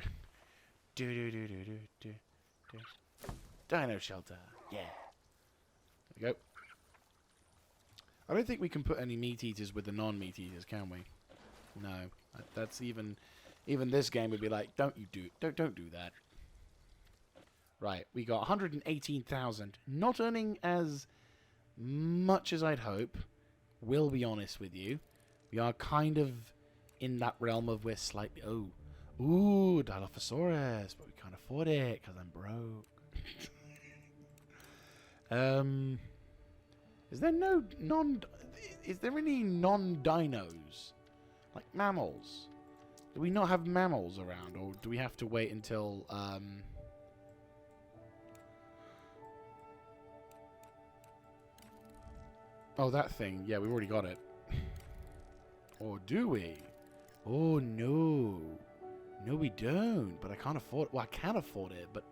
do do do do do do. Dino shelter. Yeah. There we go. I don't think we can put any meat eaters with the non-meat eaters, can we? No. That's even this game would be like, don't do that. Right, we got 118,000. Not earning as much as I'd hope. Will be honest with you. We are kind of in that realm of we're slightly... Oh. Ooh, Dilophosaurus. But we can't afford it because I'm broke. Is there no Is there any non-dinos? Like mammals? Do we not have mammals around? Or do we have to wait until... Oh, that thing. Yeah, we've already got it. Or do we? Oh, no. No, we don't. But I can't afford it. Well, I can afford it, but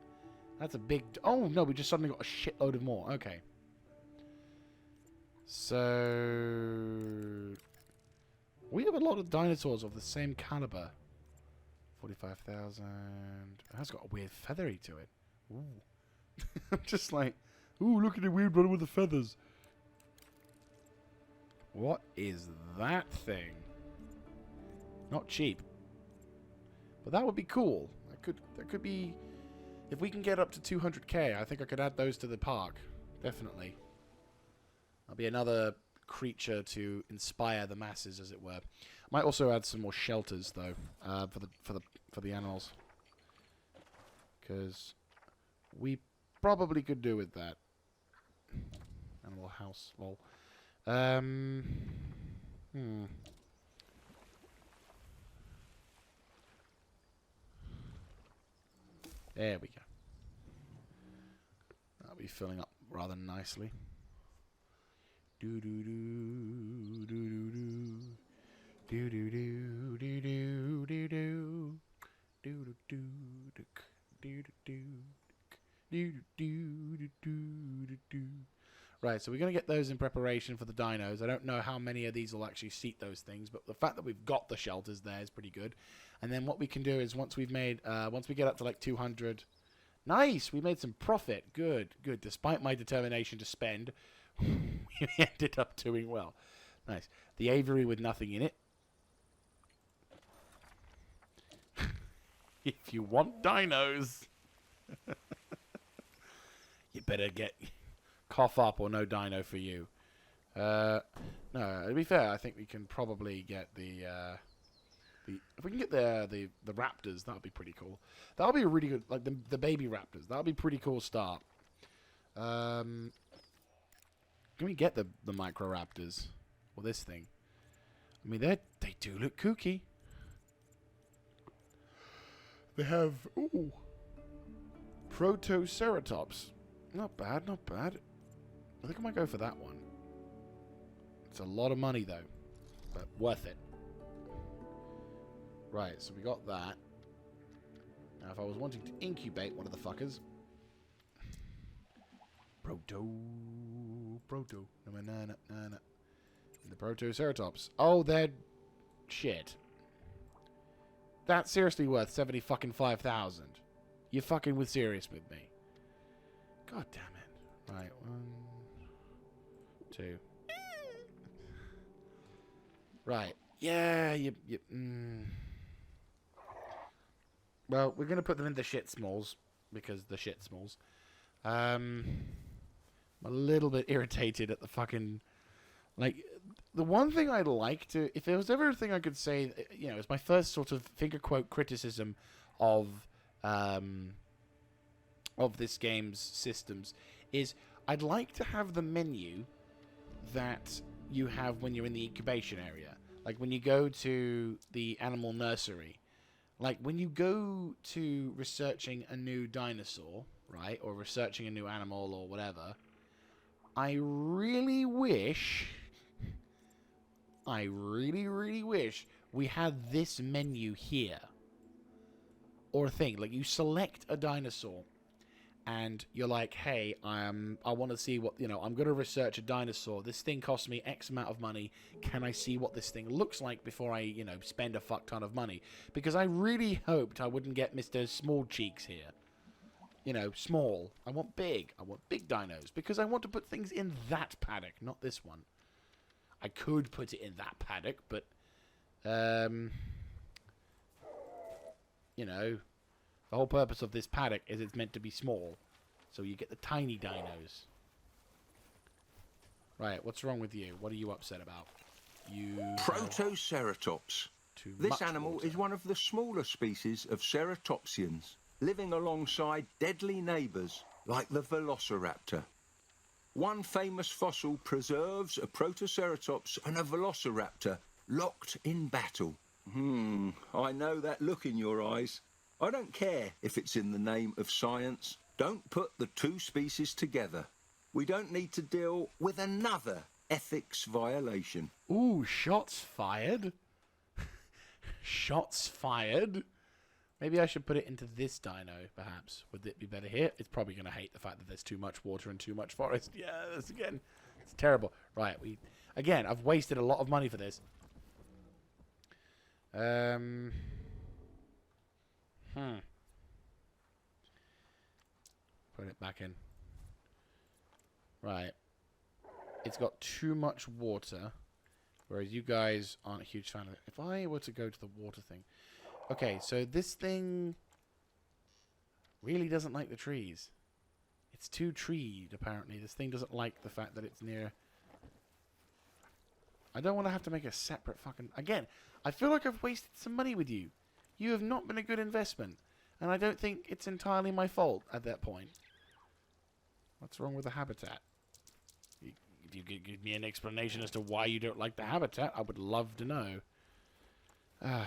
that's a big... Oh, no, we just suddenly got a shitload of more. Okay. So... We have a lot of dinosaurs of the same caliber. 45,000. It has got a weird feathery to it. Ooh. I'm just like... Ooh, look at the weird one with the feathers. What is that thing? Not cheap. But that would be cool. That could be... If we can get up to 200k, I think I could add those to the park. Definitely. That'll be another creature to inspire the masses, as it were. Might also add some more shelters, though, for the animals. Because we probably could do with that. Animal house, lol. There we go. That'll be filling up rather nicely. Do do do do do do do do do do do do do do do. Right, so we're going to get those in preparation for the dinos. I don't know how many of these will actually seat those things, but the fact that we've got the shelters there is pretty good. And then what we can do is once we get up to like 200, nice, we made some profit. Good. Despite my determination to spend, we ended up doing well. Nice. The aviary with nothing in it. If you want dinos, you better cough up or no dino for you. No, to be fair, I think we can probably get the if we can get the raptors, that would be pretty cool. That would be a really good, like the baby raptors. That would be a pretty cool start. Can we get the micro raptors or this thing? I mean, they do look kooky. They have Protoceratops. Not bad, not bad. I think I might go for that one. It's a lot of money though, but worth it. Right, so we got that. Now, if I was wanting to incubate one of the fuckers, Proto, no. The Protoceratops. Oh, they're shit. That's seriously worth 75,000. You're fucking with serious with me. God damn it. Right, 1, 2. Right. Yeah, Well, we're going to put them in the shit smalls, because the shit smalls. I'm a little bit irritated at the fucking... Like, the one thing I'd like to... If there was ever a thing I could say, you know, it's my first sort of finger quote criticism of this game's systems, is I'd like to have the menu that you have when you're in the incubation area. Like, when you go to the animal nursery. Like, when you go to researching a new dinosaur, right? Or researching a new animal or whatever. I really wish... I really wish we had this menu here. Or a thing. Like, you select a dinosaur. And you're like, hey, I want to see what, you know, I'm going to research a dinosaur. This thing costs me X amount of money. Can I see what this thing looks like before I, you know, spend a fuck ton of money? Because I really hoped I wouldn't get Mr. Small Cheeks here. You know, small. I want big. I want big dinos. Because I want to put things in that paddock, not this one. I could put it in that paddock, but, you know... The whole purpose of this paddock is it's meant to be small. So you get the tiny dinos. Right, what's wrong with you? What are you upset about? You... Protoceratops. This animal is one of the smaller species of ceratopsians, living alongside deadly neighbours like the velociraptor. One famous fossil preserves a Protoceratops and a velociraptor locked in battle. I know that look in your eyes. I don't care if it's in the name of science. Don't put the two species together. We don't need to deal with another ethics violation. Ooh, shots fired. Shots fired. Maybe I should put it into this dino, perhaps. Would it be better here? It's probably going to hate the fact that there's too much water and too much forest. Yeah, this again. It's terrible. Right, again, I've wasted a lot of money for this. Put it back in. Right. It's got too much water, whereas you guys aren't a huge fan of it. If I were to go to the water thing... Okay, so this thing really doesn't like the trees. It's too treed, apparently. This thing doesn't like the fact that it's near... I don't want to have to make a separate fucking... Again, I feel like I've wasted some money with you. You have not been a good investment. And I don't think it's entirely my fault at that point. What's wrong with the habitat? If you could give me an explanation as to why you don't like the habitat, I would love to know.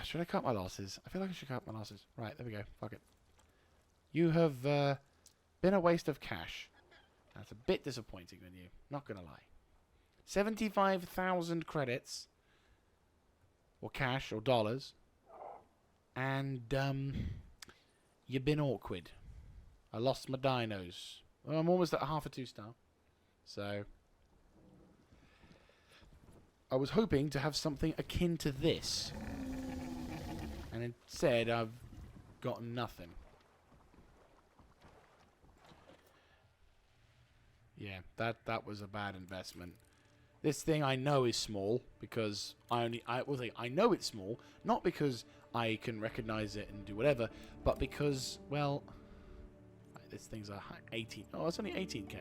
Should I cut my losses? I feel like I should cut my losses. Right, there we go. Fuck it. You have been a waste of cash. That's a bit disappointing in you. Not going to lie. 75,000 credits. Or cash, or dollars. And, you've been awkward. I lost my dinos. Well, I'm almost at half a 2-star. So, I was hoping to have something akin to this. And instead, I've got nothing. Yeah, that was a bad investment. This thing I know is small because I know it's small, not because I can recognize it and do whatever, but because, well, this thing's a 18. Oh, it's only 18k.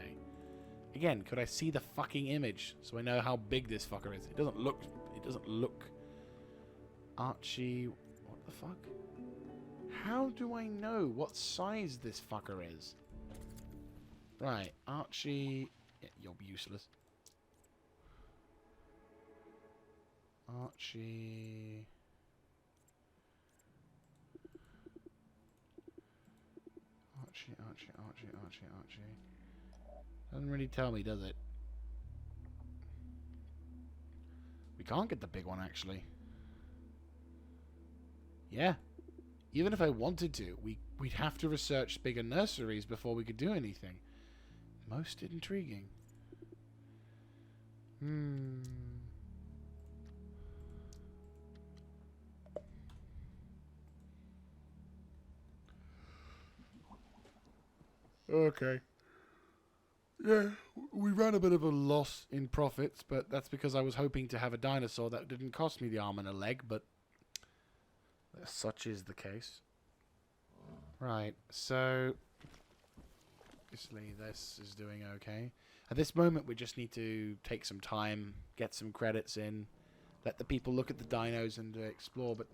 Again, could I see the fucking image so I know how big this fucker is? It doesn't look... Archie... What the fuck? How do I know what size this fucker is? Right, Archie... Yeah, you're useless. Archie... Archie. Doesn't really tell me, does it? We can't get the big one, actually. Yeah. Even if I wanted to, we'd have to research bigger nurseries before we could do anything. Most intriguing. Okay. Yeah, we ran a bit of a loss in profits, but that's because I was hoping to have a dinosaur that didn't cost me the arm and a leg, but such is the case. Right, so obviously this is doing okay. At this moment, we just need to take some time, get some credits in, let the people look at the dinos and explore, but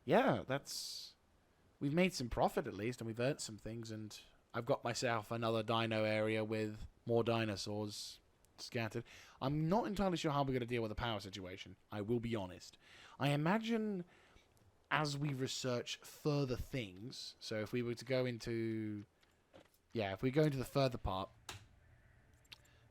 yeah, we've made some profit at least, and we've earned some things, and I've got myself another dino area with more dinosaurs scattered. I'm not entirely sure how we're going to deal with the power situation. I will be honest. I imagine as we research further things, so if we were to go into... Yeah, if we go into the further part,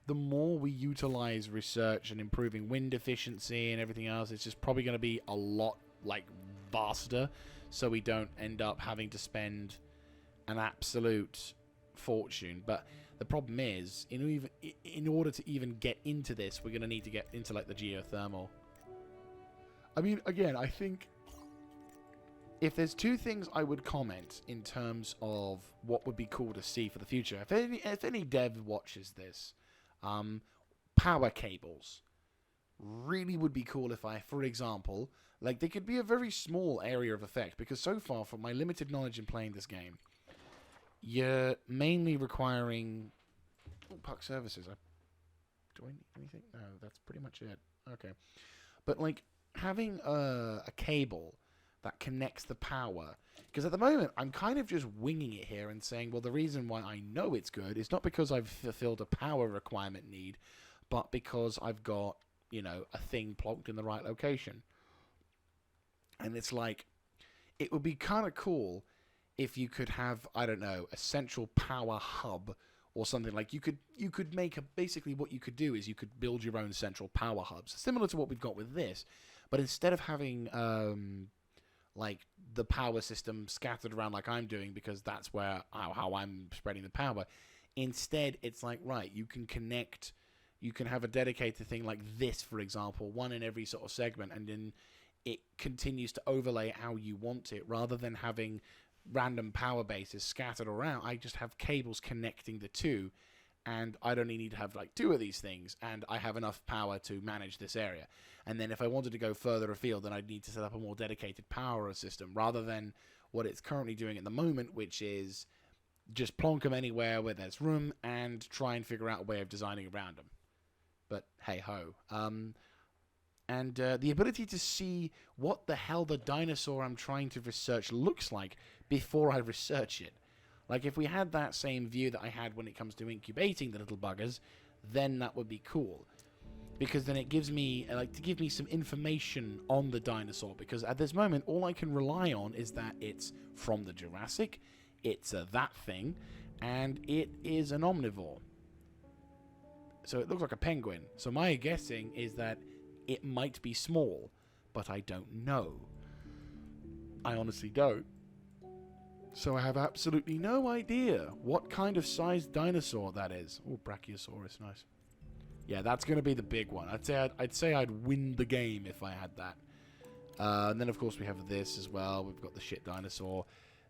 the more we utilize research and improving wind efficiency and everything else, it's just probably going to be a lot, like, vaster, so we don't end up having to spend an absolute fortune. But the problem is, in order to even get into this, we're going to need to get into, like, the geothermal. I mean, again, I think if there's two things I would comment in terms of what would be cool to see for the future, if any dev watches this, power cables really would be cool if for example, like, they could be a very small area of effect, because so far, from my limited knowledge in playing this game, you're mainly requiring... Oh, park services. Do I need anything? No, that's pretty much it. Okay. But, like, having a cable that connects the power... Because at the moment, I'm kind of just winging it here and saying, well, the reason why I know it's good is not because I've fulfilled a power requirement need, but because I've got, you know, a thing plonked in the right location. And it's like, it would be kind of cool if you could have, I don't know, a central power hub or something. Like, you could make basically what you could do is you could build your own central power hubs, similar to what we've got with this, but instead of having like the power system scattered around like I'm doing, because that's where how I'm spreading the power, instead it's like, right, you can connect, you can have a dedicated thing like this, for example, one in every sort of segment, and then it continues to overlay how you want it, rather than having random power bases scattered around. I just have cables connecting the two, and I'd only need to have like two of these things, and I have enough power to manage this area. And then if I wanted to go further afield, then I'd need to set up a more dedicated power system, rather than what it's currently doing at the moment, which is just plonk them anywhere where there's room and try and figure out a way of designing around them. But hey-ho. And the ability to see what the hell the dinosaur I'm trying to research looks like before I research it. Like, if we had that same view that I had when it comes to incubating the little buggers, then that would be cool. Because then it gives me, like, to give me some information on the dinosaur. Because at this moment, all I can rely on is that it's from the Jurassic, it's that thing, and it is an omnivore. So it looks like a penguin. So my guessing is that it might be small, but I don't know. I honestly don't. So I have absolutely no idea what kind of sized dinosaur that is. Oh, Brachiosaurus, nice. Yeah, that's going to be the big one. I'd say I'd win the game if I had that. And then, of course, we have this as well. We've got the shit dinosaur.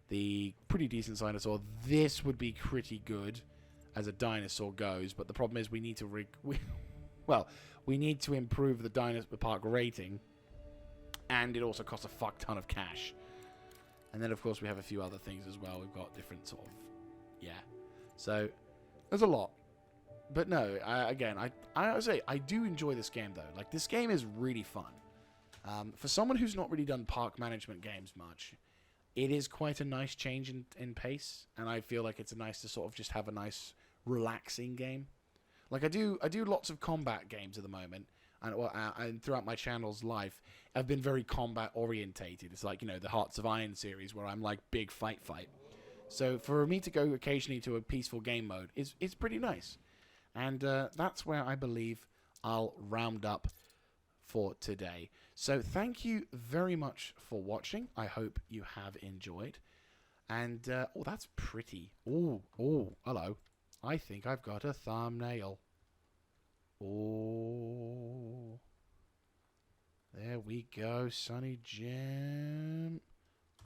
The pretty decent dinosaur. This would be pretty good as a dinosaur goes, but the problem is we need to... we need to improve the dinosaur park rating, and it also costs a fuck ton of cash. And then, of course, we have a few other things as well. We've got different sort of... Yeah. So, there's a lot. But no, again, I would say I do enjoy this game, though. Like, this game is really fun. For someone who's not really done park management games much, it is quite a nice change in pace, and I feel like it's nice to sort of just have a nice, relaxing game. Like, I do lots of combat games at the moment, and throughout my channel's life, I've been very combat orientated. It's like, you know, the Hearts of Iron series, where I'm like big fight. So for me to go occasionally to a peaceful game mode is pretty nice. And that's where I believe I'll round up for today. So thank you very much for watching. I hope you have enjoyed. And, oh, that's pretty. Oh, hello. I think I've got a thumbnail. Oh. There we go, Sunny Jim.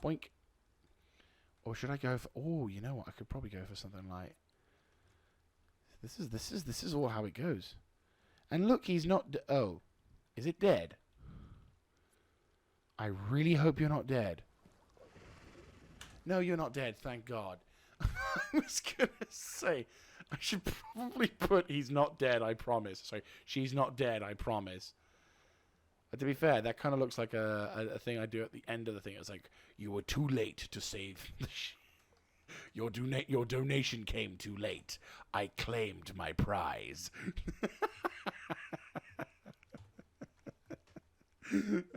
Boink. Or should I go for... Oh, you know what? I could probably go for something like... This is all how it goes. And look, he's not... Oh. Is it dead? I really hope you're not dead. No, you're not dead, thank God. I was going to say, I should probably put he's not dead, I promise. Sorry, she's not dead, I promise. But to be fair, that kind of looks like a thing I do at the end of the thing. It's like, you were too late to save the your donation came too late. I claimed my prize.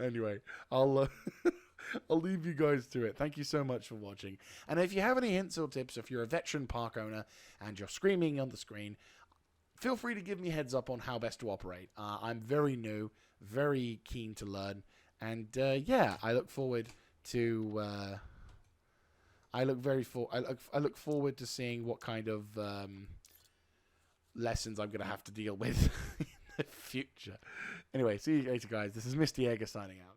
Anyway, I'll leave you guys to it. Thank you so much for watching. And if you have any hints or tips, if you're a veteran park owner and you're screaming on the screen, feel free to give me a heads up on how best to operate. I'm very new, very keen to learn, and yeah, I look forward to. I look forward to seeing what kind of lessons I'm going to have to deal with in the future. Anyway, see you later, guys. This is Mr. Yeager signing out.